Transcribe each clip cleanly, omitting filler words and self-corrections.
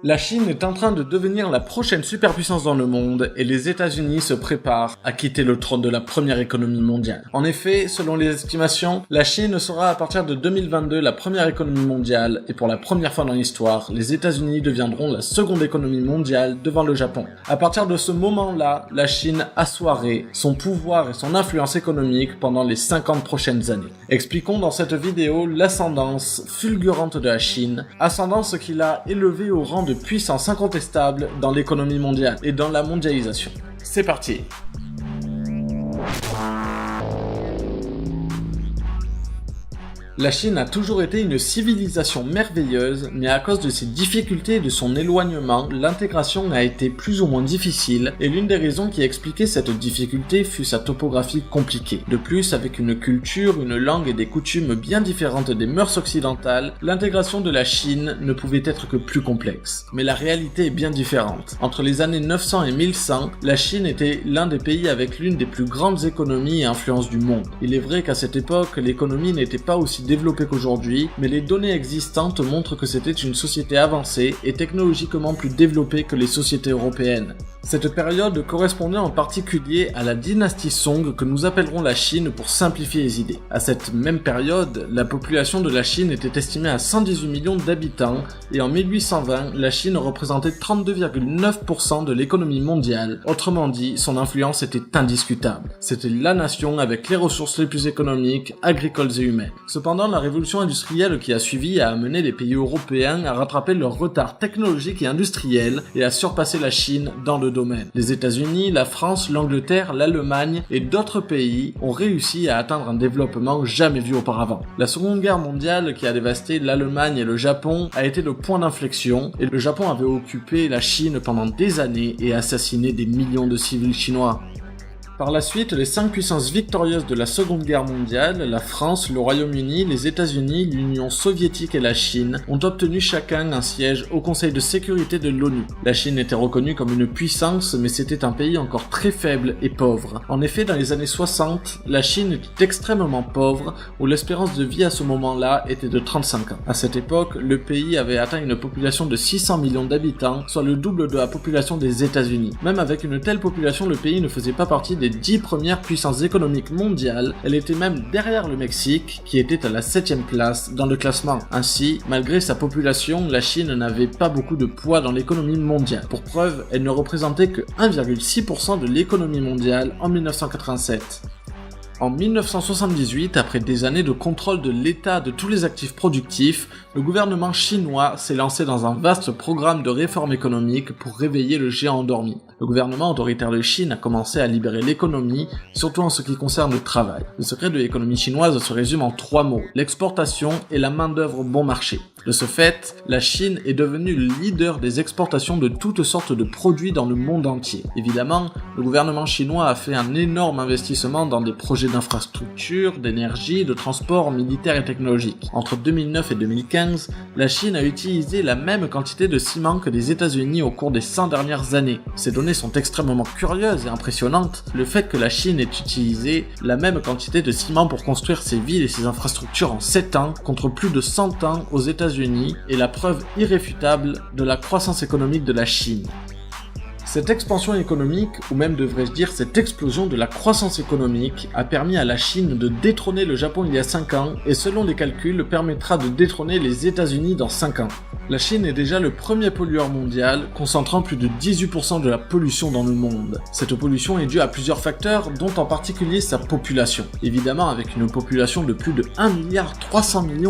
La Chine est en train de devenir la prochaine superpuissance dans le monde et les États-Unis se préparent à quitter le trône de la première économie mondiale. En effet, selon les estimations, la Chine sera à partir de 2022 la première économie mondiale et pour la première fois dans l'histoire, les États-Unis deviendront la seconde économie mondiale devant le Japon. À partir de ce moment-là, la Chine assoirait son pouvoir et son influence économique pendant les 50 prochaines années. Expliquons dans cette vidéo l'ascendance fulgurante de la Chine, ascendance qui l'a élevée au rang de puissance incontestable dans l'économie mondiale et dans la mondialisation. C'est parti! La Chine a toujours été une civilisation merveilleuse, mais à cause de ses difficultés et de son éloignement, l'intégration a été plus ou moins difficile, et l'une des raisons qui expliquait cette difficulté fut sa topographie compliquée. De plus, avec une culture, une langue et des coutumes bien différentes des mœurs occidentales, l'intégration de la Chine ne pouvait être que plus complexe. Mais la réalité est bien différente. Entre les années 900 et 1100, la Chine était l'un des pays avec l'une des plus grandes économies et influences du monde. Il est vrai qu'à cette époque, l'économie n'était pas aussi développée qu'aujourd'hui, mais les données existantes montrent que c'était une société avancée et technologiquement plus développée que les sociétés européennes. Cette période correspondait en particulier à la dynastie Song que nous appellerons la Chine pour simplifier les idées. À cette même période, la population de la Chine était estimée à 118 millions d'habitants et en 1820, la Chine représentait 32,9% de l'économie mondiale. Autrement dit, son influence était indiscutable. C'était la nation avec les ressources les plus économiques, agricoles et humaines. Cependant, la révolution industrielle qui a suivi a amené les pays européens à rattraper leur retard technologique et industriel et à surpasser la Chine dans le domaine. Les États-Unis, la France, l'Angleterre, l'Allemagne et d'autres pays ont réussi à atteindre un développement jamais vu auparavant. La Seconde Guerre mondiale qui a dévasté l'Allemagne et le Japon a été le point d'inflexion et le Japon avait occupé la Chine pendant des années et assassiné des millions de civils chinois. Par la suite, les 5 puissances victorieuses de la Seconde Guerre mondiale, la France, le Royaume-Uni, les États-Unis, l'Union soviétique et la Chine, ont obtenu chacun un siège au Conseil de sécurité de l'ONU. La Chine était reconnue comme une puissance, mais c'était un pays encore très faible et pauvre. En effet, dans les années 60, la Chine était extrêmement pauvre, où l'espérance de vie à ce moment-là était de 35 ans. À cette époque, le pays avait atteint une population de 600 millions d'habitants, soit le double de la population des États-Unis. Même avec une telle population, le pays ne faisait pas partie des 10 premières puissances économiques mondiales, elle était même derrière le Mexique, qui était à la 7e place dans le classement. Ainsi, malgré sa population, la Chine n'avait pas beaucoup de poids dans l'économie mondiale. Pour preuve, elle ne représentait que 1,6% de l'économie mondiale en 1987. En 1978, après des années de contrôle de l'État de tous les actifs productifs, le gouvernement chinois s'est lancé dans un vaste programme de réforme économique pour réveiller le géant endormi. Le gouvernement autoritaire de Chine a commencé à libérer l'économie, surtout en ce qui concerne le travail. Le secret de l'économie chinoise se résume en 3 mots, l'exportation et la main-d'œuvre bon marché. De ce fait, la Chine est devenue le leader des exportations de toutes sortes de produits dans le monde entier. Évidemment, le gouvernement chinois a fait un énorme investissement dans des projets d'infrastructures, d'énergie, de transport militaire et technologique. Entre 2009 et 2015, la Chine a utilisé la même quantité de ciment que les États-Unis au cours des 100 dernières années. Ces données sont extrêmement curieuses et impressionnantes. Le fait que la Chine ait utilisé la même quantité de ciment pour construire ses villes et ses infrastructures en 7 ans, contre plus de 100 ans aux États-Unis, est la preuve irréfutable de la croissance économique de la Chine. Cette expansion économique, ou même devrais-je dire cette explosion de la croissance économique, a permis à la Chine de détrôner le Japon il y a 5 ans et selon les calculs permettra de détrôner les États-Unis dans 5 ans. La Chine est déjà le premier pollueur mondial, concentrant plus de 18% de la pollution dans le monde. Cette pollution est due à plusieurs facteurs, dont en particulier sa population. Évidemment, avec une population de plus de 1,3 milliard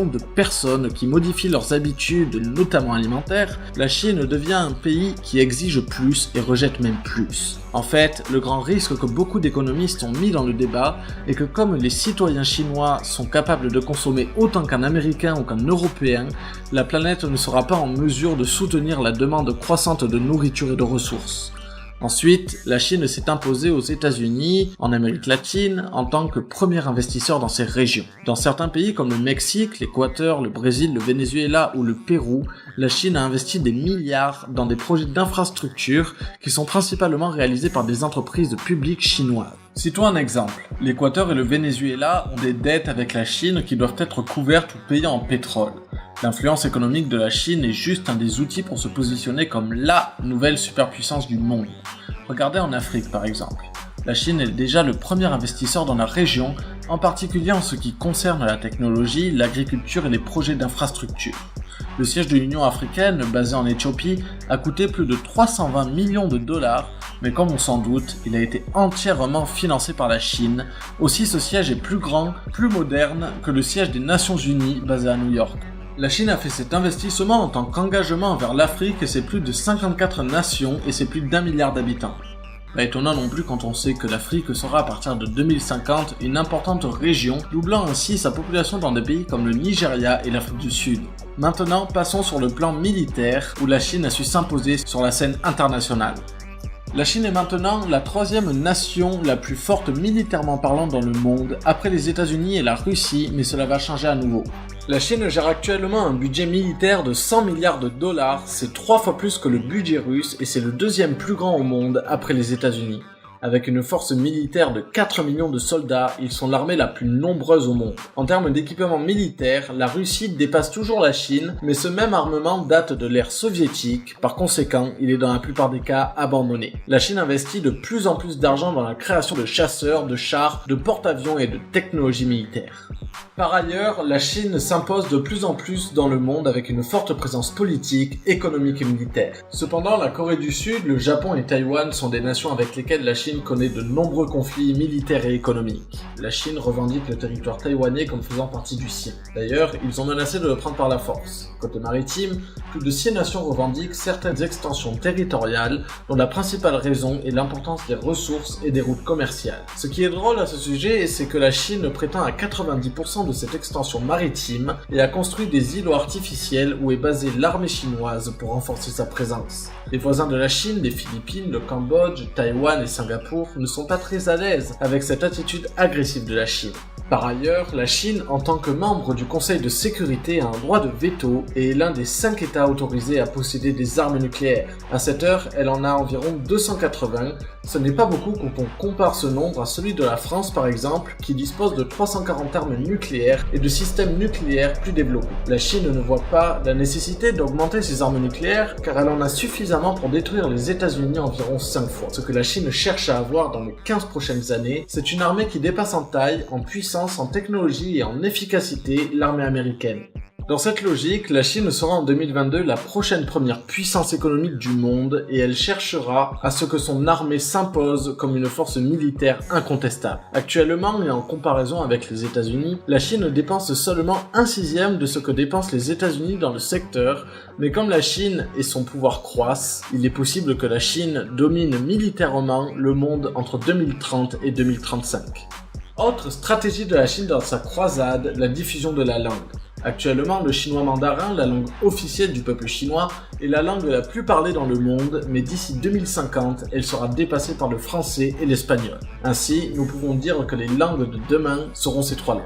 de personnes qui modifient leurs habitudes, notamment alimentaires, la Chine devient un pays qui exige plus et rejette même plus. En fait, le grand risque que beaucoup d'économistes ont mis dans le débat est que comme les citoyens chinois sont capables de consommer autant qu'un Américain ou qu'un Européen, la planète ne sera pas en mesure de soutenir la demande croissante de nourriture et de ressources. Ensuite, la Chine s'est imposée aux États-Unis, en Amérique latine, en tant que premier investisseur dans ces régions. Dans certains pays comme le Mexique, l'Équateur, le Brésil, le Venezuela ou le Pérou, la Chine a investi des milliards dans des projets d'infrastructures qui sont principalement réalisés par des entreprises publiques chinoises. Citons un exemple. L'Équateur et le Venezuela ont des dettes avec la Chine qui doivent être couvertes ou payées en pétrole. L'influence économique de la Chine est juste un des outils pour se positionner comme LA nouvelle superpuissance du monde. Regardez en Afrique par exemple. La Chine est déjà le premier investisseur dans la région, en particulier en ce qui concerne la technologie, l'agriculture et les projets d'infrastructure. Le siège de l'Union africaine, basé en Éthiopie, a coûté plus de 320 millions de dollars, mais comme on s'en doute, il a été entièrement financé par la Chine. Aussi, ce siège est plus grand, plus moderne que le siège des Nations Unies, basé à New York. La Chine a fait cet investissement en tant qu'engagement envers l'Afrique et ses plus de 54 nations et ses plus d'1 milliard d'habitants. Pas étonnant non plus quand on sait que l'Afrique sera à partir de 2050 une importante région, doublant ainsi sa population dans des pays comme le Nigeria et l'Afrique du Sud. Maintenant, passons sur le plan militaire, où la Chine a su s'imposer sur la scène internationale. La Chine est maintenant la troisième nation la plus forte militairement parlant dans le monde, après les États-Unis et la Russie, mais cela va changer à nouveau. La Chine gère actuellement un budget militaire de 100 milliards de dollars, c'est 3 fois plus que le budget russe et c'est le deuxième plus grand au monde après les États-Unis. Avec une force militaire de 4 millions de soldats, ils sont l'armée la plus nombreuse au monde. En termes d'équipement militaire, la Russie dépasse toujours la Chine, mais ce même armement date de l'ère soviétique, par conséquent, il est dans la plupart des cas abandonné. La Chine investit de plus en plus d'argent dans la création de chasseurs, de chars, de porte-avions et de technologies militaires. Par ailleurs, la Chine s'impose de plus en plus dans le monde avec une forte présence politique, économique et militaire. Cependant, la Corée du Sud, le Japon et Taïwan sont des nations avec lesquelles la Chine connaît de nombreux conflits militaires et économiques. La Chine revendique le territoire taïwanais comme faisant partie du sien. D'ailleurs, ils ont menacé de le prendre par la force. Côté maritime, plus de 6 nations revendiquent certaines extensions territoriales dont la principale raison est l'importance des ressources et des routes commerciales. Ce qui est drôle à ce sujet, c'est que la Chine prétend à 90% de cette extension maritime et a construit des îlots artificiels où est basée l'armée chinoise pour renforcer sa présence. Les voisins de la Chine, les Philippines, le Cambodge, Taïwan et Singapour ne sont pas très à l'aise avec cette attitude agressive de la Chine. Par ailleurs, la Chine, en tant que membre du Conseil de sécurité, a un droit de veto et est l'un des 5 États autorisés à posséder des armes nucléaires. À cette heure, elle en a environ 280. Ce n'est pas beaucoup quand on compare ce nombre à celui de la France par exemple, qui dispose de 340 armes nucléaires et de systèmes nucléaires plus développés. La Chine ne voit pas la nécessité d'augmenter ses armes nucléaires car elle en a suffisamment pour détruire les États-Unis environ 5 fois. Ce que la Chine cherche à avoir dans les 15 prochaines années, c'est une armée qui dépasse en taille, en puissance, en technologie et en efficacité l'armée américaine. Dans cette logique, la Chine sera en 2022 la prochaine première puissance économique du monde et elle cherchera à ce que son armée s'impose comme une force militaire incontestable. Actuellement, et en comparaison avec les États-Unis, la Chine dépense seulement 1/6 de ce que dépensent les États-Unis dans le secteur, mais comme la Chine et son pouvoir croissent, il est possible que la Chine domine militairement le monde entre 2030 et 2035. Autre stratégie de la Chine dans sa croisade, la diffusion de la langue. Actuellement, le chinois mandarin, la langue officielle du peuple chinois, est la langue la plus parlée dans le monde, mais d'ici 2050, elle sera dépassée par le français et l'espagnol. Ainsi, nous pouvons dire que les langues de demain seront ces 3 langues.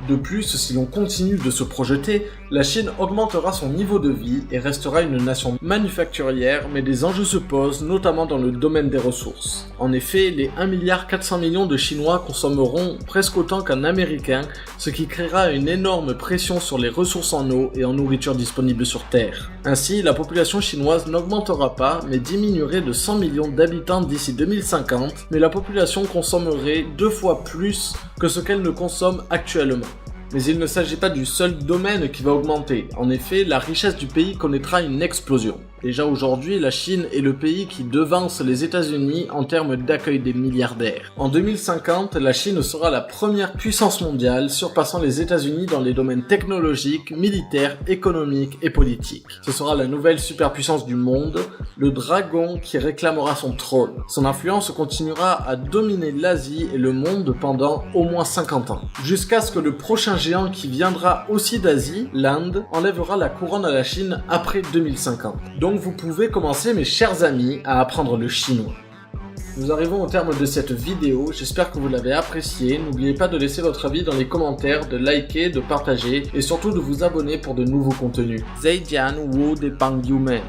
De plus, si l'on continue de se projeter, la Chine augmentera son niveau de vie et restera une nation manufacturière, mais des enjeux se posent, notamment dans le domaine des ressources. En effet, les 1,4 milliard de Chinois consommeront presque autant qu'un Américain, ce qui créera une énorme pression sur les ressources en eau et en nourriture disponibles sur Terre. Ainsi, la population chinoise n'augmentera pas, mais diminuerait de 100 millions d'habitants d'ici 2050, mais la population consommerait 2 fois plus que ce qu'elle ne consomme actuellement. Mais il ne s'agit pas du seul domaine qui va augmenter. En effet, la richesse du pays connaîtra une explosion. Déjà aujourd'hui, la Chine est le pays qui devance les États-Unis en termes d'accueil des milliardaires. En 2050, la Chine sera la première puissance mondiale, surpassant les États-Unis dans les domaines technologiques, militaires, économiques et politiques. Ce sera la nouvelle superpuissance du monde, le dragon qui réclamera son trône. Son influence continuera à dominer l'Asie et le monde pendant au moins 50 ans. Jusqu'à ce que le prochain géant qui viendra aussi d'Asie, l'Inde, enlèvera la couronne à la Chine après 2050. Donc vous pouvez commencer, mes chers amis, à apprendre le chinois. Nous arrivons au terme de cette vidéo, j'espère que vous l'avez appréciée. N'oubliez pas de laisser votre avis dans les commentaires, de liker, de partager et surtout de vous abonner pour de nouveaux contenus. Zaijian Wu de Pang Yumen.